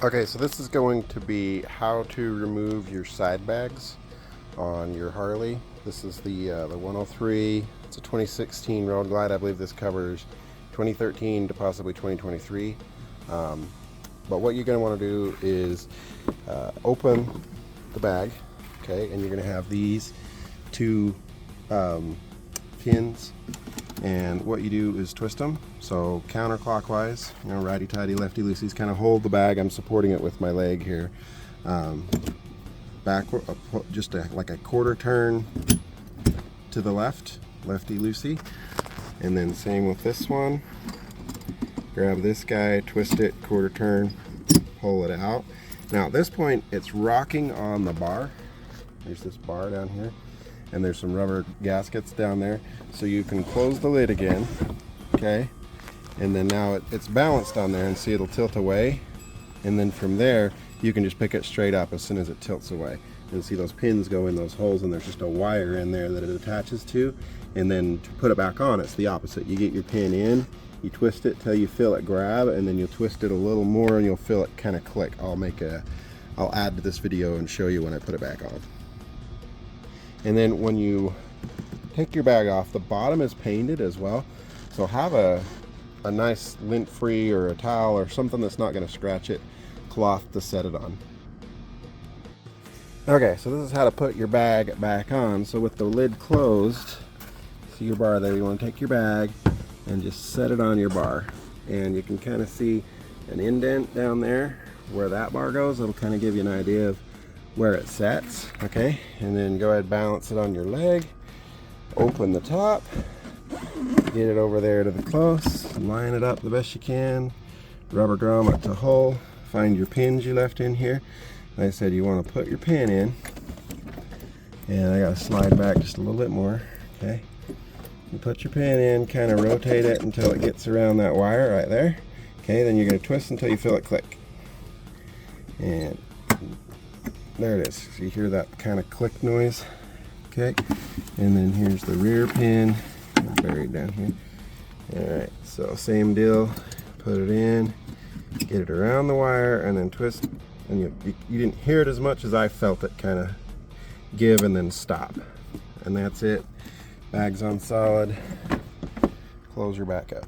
Okay, so this is going to be how to remove your side bags on your Harley. This is the 103. It's a 2016 Road Glide. I believe this covers 2013 to possibly 2023. But what you're going to want to do is open the bag, okay, and you're going to have these two pins. And what you do is twist them, so counterclockwise, you know, righty-tighty, lefty-loosey's, kind of hold the bag. I'm supporting it with my leg here. Backward, just like a quarter turn to the left, lefty-loosey. And then same with this one. Grab this guy, twist it, quarter turn, pull it out. Now at this point, it's rocking on the bar. There's this bar down here, and there's some rubber gaskets down there, so you can close the lid again, okay, and then now it's balanced on there, and see it'll tilt away, and then from there you can just pick it straight up as soon as it tilts away, and see those pins go in those holes, and there's just a wire in there that it attaches to. And then to put it back on, it's the opposite. You get your pin in, you twist it till you feel it grab, and then you'll twist it a little more and you'll feel it kind of click. I'll add to this video and show you when I put it back on. And then when you take your bag off, the bottom is painted as well, so have a nice lint-free or a towel or something that's not going to scratch it, cloth to set it on. Okay, so this is how to put your bag back on. So with the lid closed, see your bar there, you want to take your bag and just set it on your bar, and you can kind of see an indent down there where that bar goes. It'll kind of give you an idea of where it sets, okay? And then go ahead, balance it on your leg, open the top, get it over there to the close, line it up the best you can, rubber drum it to hole, find your pins you left in here. Like I said, you want to put your pin in, and I got to slide back just a little bit more, okay? You put your pin in, kind of rotate it until it gets around that wire right there, okay? Then you're going to twist until you feel it click, and there it is. So you hear that kind of click noise, okay? And then here's the rear pin buried down here. All right, so same deal. Put it in, get it around the wire, and then twist. And you didn't hear it as much as I felt it kind of give and then stop. And that's it. Bag's on solid. Close your back up.